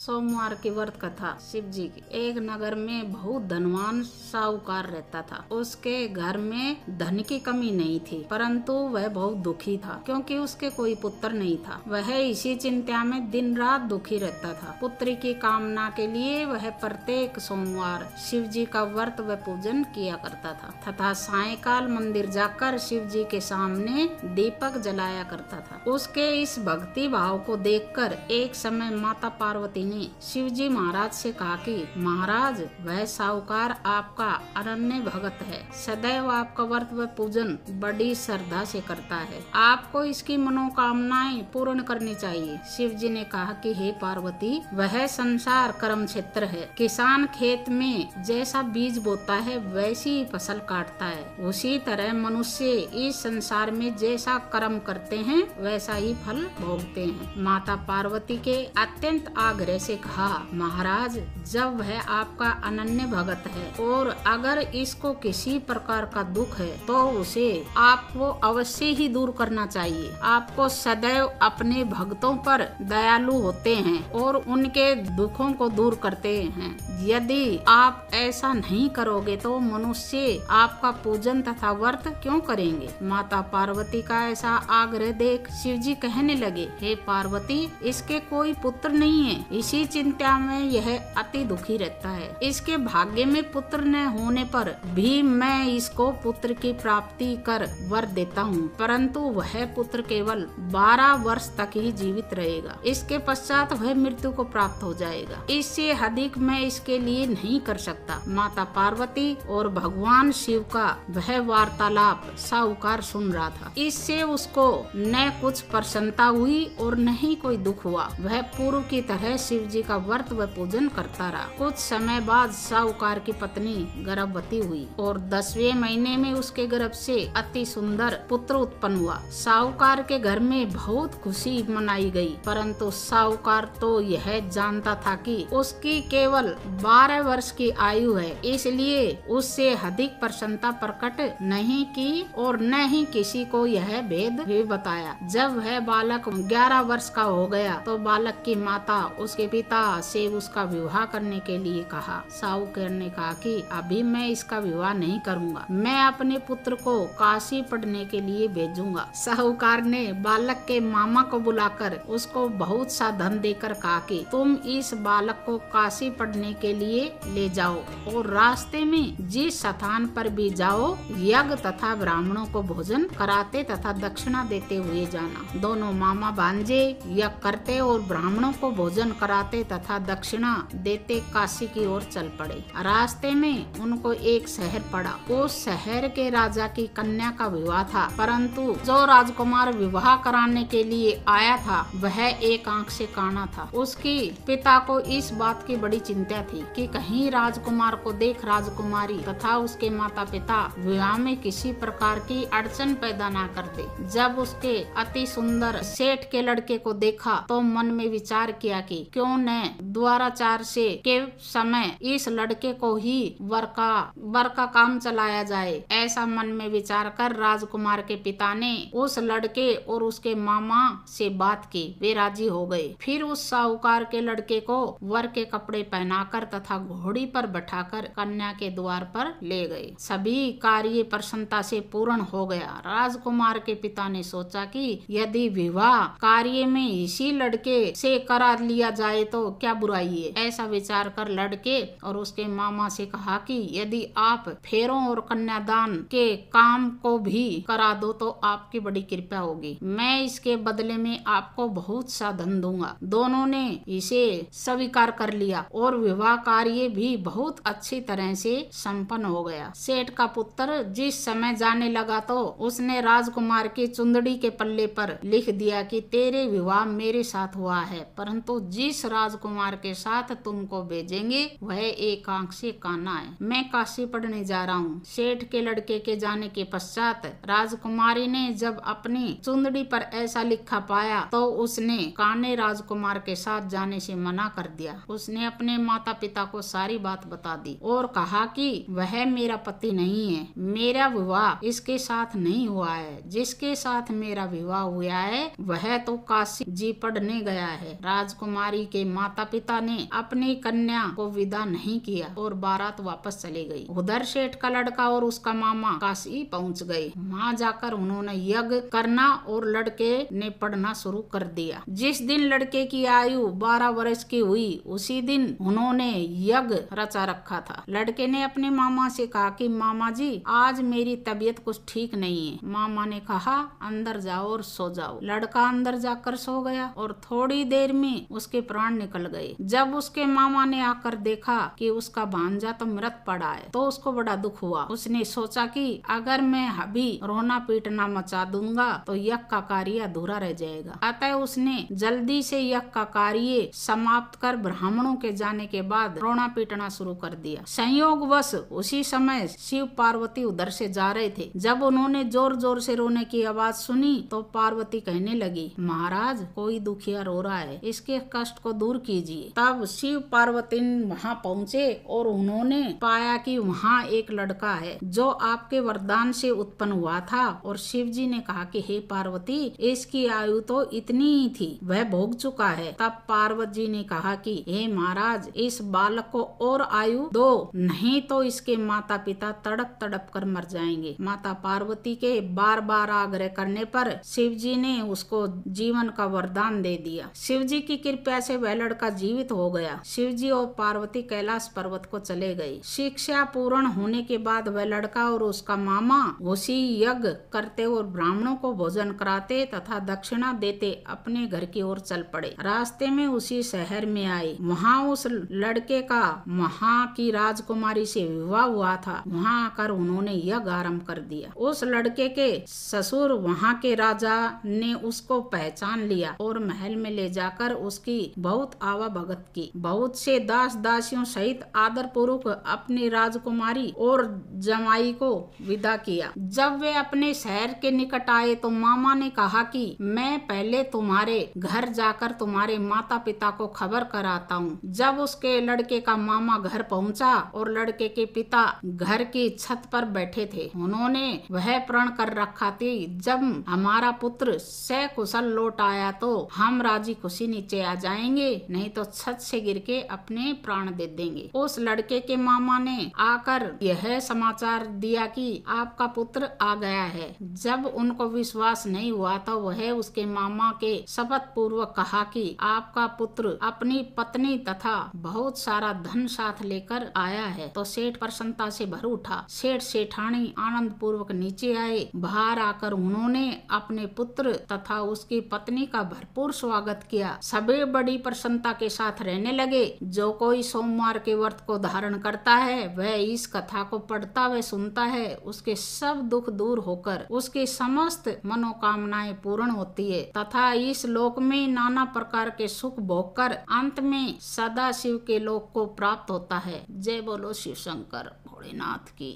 सोमवार की व्रत कथा शिव जी की। एक नगर में बहुत धनवान साहूकार रहता था। उसके घर में धन की कमी नहीं थी, परंतु वह बहुत दुखी था क्योंकि उसके कोई पुत्र नहीं था। वह इसी चिंता में दिन रात दुखी रहता था। पुत्र की कामना के लिए वह प्रत्येक सोमवार शिव जी का व्रत व पूजन किया करता था तथा सायंकाल मंदिर जाकर शिव जी के सामने दीपक जलाया करता था। उसके इस भक्ति भाव को देखकर एक समय माता पार्वती ने शिव जी महाराज से कहा कि महाराज, वह साहूकार आपका अनन्य भगत है, सदैव आपका व्रत व पूजन बड़ी श्रद्धा से करता है, आपको इसकी मनोकामनाएं पूर्ण करनी चाहिए। शिव जी ने कहा कि हे पार्वती, वह संसार कर्म क्षेत्र है। किसान खेत में जैसा बीज बोता है वैसी ही फसल काटता है, उसी तरह मनुष्य इस संसार में जैसा कर्म करते हैं वैसा ही फल भोगते हैं। माता पार्वती के अत्यंत आग्रह से कहा, महाराज, जब वह आपका अनन्य भगत है और अगर इसको किसी प्रकार का दुख है तो उसे आपको अवश्य ही दूर करना चाहिए। आपको सदैव अपने भक्तों पर दयालु होते हैं और उनके दुखों को दूर करते हैं। यदि आप ऐसा नहीं करोगे तो मनुष्य आपका पूजन तथा व्रत क्यों करेंगे। माता पार्वती का ऐसा आग्रह देख शिव जी कहने लगे, हे पार्वती, इसके कोई पुत्र नहीं है, इसी चिंता में यह अति दुखी रहता है। इसके भाग्य में पुत्र न होने पर भी मैं इसको पुत्र की प्राप्ति कर वर देता हूँ, परंतु वह पुत्र केवल 12 वर्ष तक ही जीवित रहेगा। इसके पश्चात वह मृत्यु को प्राप्त हो जाएगा। इससे अधिक मैं इसके लिए नहीं कर सकता। माता पार्वती और भगवान शिव का वह वार्तालाप साहूकार सुन रहा था। इससे उसको न कुछ प्रसन्नता हुई और न ही कोई दुख हुआ। वह पूर्व की तरह शिव जी का व्रत व पूजन करता रहा। कुछ समय बाद साहूकार की पत्नी गर्भवती हुई और 10वें महीने में उसके गर्भ से अति सुंदर पुत्र उत्पन्न हुआ। साहूकार के घर में बहुत खुशी मनाई गई, परंतु साहूकार तो यह जानता था कि उसकी केवल 12 वर्ष की आयु है, इसलिए उससे अधिक प्रसन्नता प्रकट नहीं की और न ही किसी को यह भेद भी बताया। जब वह बालक 11 वर्ष का हो गया तो बालक की माता उसके पिता से उसका विवाह करने के लिए कहा। साहूकार ने कहा कि अभी मैं इसका विवाह नहीं करूंगा, मैं अपने पुत्र को काशी पढ़ने के लिए भेजूंगा। साहूकार ने बालक के मामा को बुलाकर उसको बहुत सा धन देकर कहा कि तुम इस बालक को काशी पढ़ने के लिए ले जाओ और रास्ते में जिस स्थान पर भी जाओ यज्ञ तथा ब्राह्मणों को भोजन कराते तथा दक्षिणा देते हुए जाना। दोनों मामा भांजे यज्ञ करते और ब्राह्मणों को भोजन कराते तथा दक्षिणा देते काशी की ओर चल पड़े। रास्ते में उनको एक शहर पड़ा। उस शहर के राजा की कन्या का विवाह था, परंतु जो राजकुमार विवाह कराने के लिए आया था वह एक आंख से काना था। उसकी पिता को इस बात की बड़ी चिंता थी कि कहीं राजकुमार को देख राजकुमारी तथा उसके माता पिता विवाह में किसी प्रकार की अड़चन पैदा ना कर दे। जब उसके अति सुंदर सेठ के लड़के को देखा तो मन में विचार किया कि क्यों न द्वाराचार से के समय इस लड़के को ही वर का काम चलाया जाए। ऐसा मन में विचार कर राजकुमार के पिता ने उस लड़के और उसके मामा से बात की। वे राजी हो गए। फिर उस साहूकार के लड़के को वर के कपड़े पहनाकर तथा घोड़ी पर बैठाकर कन्या के द्वार पर ले गए। सभी कार्य प्रसन्नता से पूर्ण हो गया। राजकुमार के पिता ने सोचा कि यदि विवाह कार्य में इसी लड़के से करा लिया जाए तो क्या बुराई है। ऐसा विचार कर लड़के और उसके मामा से कहा कि यदि आप फेरों और कन्यादान के काम को भी करा दो तो आपकी बड़ी कृपा होगी, मैं इसके बदले में आपको बहुत सा धन दूंगा। दोनों ने इसे स्वीकार कर लिया और विवाह कार्य भी बहुत अच्छी तरह से संपन्न हो गया। सेठ का पुत्र जिस समय जाने लगा तो उसने राजकुमार की चुंदड़ी के पल्ले पर लिख दिया कि तेरे विवाह मेरे साथ हुआ है, परंतु जिस राजकुमार के साथ तुमको भेजेंगे वह एक आंख से काना है। मैं काशी पढ़ने जा रहा हूँ। सेठ के लड़के के जाने के पश्चात राजकुमारी ने जब अपनी चुंदड़ी पर ऐसा लिखा पाया तो उसने काने राजकुमार के साथ जाने से मना कर दिया। उसने अपने माता पिता को सारी बात बता दी और कहा कि वह मेरा पति नहीं है, मेरा विवाह इसके साथ नहीं हुआ है। जिसके साथ मेरा विवाह हुआ है वह तो काशी जी पढ़ने गया है। राजकुमारी के माता पिता ने अपनी कन्या को विदा नहीं किया और बारात वापस चली गई। उधर सेठ का लड़का और उसका मामा काशी पहुंच गए। वहां जाकर उन्होंने यज्ञ करना और लड़के ने पढ़ना शुरू कर दिया। जिस दिन लड़के की आयु 12 वर्ष की हुई उसी दिन उन्होंने यज्ञ रचा रखा था। लड़के ने अपने मामा से कहा कि मामा जी आज मेरी तबीयत कुछ ठीक नहीं है। मामा ने कहा अंदर जाओ और सो जाओ। लड़का अंदर जाकर सो गया और थोड़ी देर में उसके प्राण निकल गए। जब उसके मामा ने आकर देखा कि उसका भांजा तो मृत पड़ा है तो उसको बड़ा दुख हुआ। उसने सोचा कि अगर मैं अभी रोना पीटना मचा दूंगा तो यज्ञ का कार्य अधूरा रह जाएगा। अतः उसने जल्दी से यज्ञ का कार्य समाप्त कर ब्राह्मणों के जाने के बाद रोना पीटना शुरू कर दिया। संयोगवश उसी समय शिव पार्वती उधर से जा रहे थे। जब उन्होंने जोर जोर से रोने की आवाज सुनी तो पार्वती कहने लगी, महाराज कोई दुखिया रो रहा है, इसके कष्ट को दूर कीजिए। तब शिव पार्वती वहां पहुंचे और उन्होंने पाया कि वहां एक लड़का है जो आपके वरदान से उत्पन्न हुआ था। और शिव जी ने कहा कि हे पार्वती इसकी आयु तो इतनी ही थी, वह भोग चुका है। तब पार्वती जी ने कहा कि हे महाराज इस बालक को और आयु दो, नहीं तो इसके माता पिता तड़प तड़प कर मर जाएंगे। माता पार्वती के बार बार आग्रह करने पर शिव जी ने उसको जीवन का वरदान दे दिया। शिव जी की कृपा से वह लड़का जीवित हो गया। शिव जी और पार्वती कैलाश पर्वत को चले गए। शिक्षा पूर्ण होने के बाद वह लड़का और उसका मामा उसी यज्ञ करते और ब्राह्मणों को भोजन कराते तथा दक्षिणा देते अपने घर की ओर चल पड़े। रास्ते में उसी शहर में आए। वहाँ उस लड़के का वहाँ की राजकुमारी से विवाह हुआ था। वहाँ आकर उन्होंने यज्ञ आरंभ कर दिया। उस लड़के के ससुर वहाँ के राजा ने उसको पहचान लिया और महल में ले जाकर उसकी बहुत आवा भगत की। बहुत से दास दासियों सहित आदर पूर्वक अपनी राजकुमारी और जमाई को विदा किया। जब वे अपने शहर के निकट आए तो मामा ने कहा कि मैं पहले तुम्हारे घर जाकर तुम्हारे माता पिता को खबर कराता हूँ। जब उसके लड़के का मामा घर पहुँचा और लड़के के पिता घर की छत पर बैठे थे, उन्होंने वह प्रण कर रखा थी जब हमारा पुत्र सकुशल लौट आया तो हम राजी खुशी नीचे आ जाएंगे, नहीं तो छत से गिर के अपने प्राण दे देंगे। उस लड़के के मामा ने आकर यह समाचार दिया कि आपका पुत्र आ गया है। जब उनको विश्वास नहीं हुआ तो वह उसके मामा के शपथ पूर्वक कहा कि आपका पुत्र अपनी पत्नी तथा बहुत सारा धन साथ लेकर आया है। तो सेठ प्रसन्नता से भर उठा। सेठ सेठानी आनंद पूर्वक नीचे आए। बाहर आकर उन्होंने अपने पुत्र तथा उसकी पत्नी का भरपूर स्वागत किया। सभी बड़ी प्रसन्नता के साथ रहने लगे। जो कोई सोमवार के व्रत को धारण करता है वह इस कथा को पढ़ता व सुनता है, उसके सब दुख दूर होकर उसकी समस्त मनोकामनाएं पूर्ण होती है तथा इस लोक में नाना प्रकार के सुख भोगकर अंत में सदा शिव के लोक को प्राप्त होता है। जय बोलो शिव शंकर भोलेनाथ की।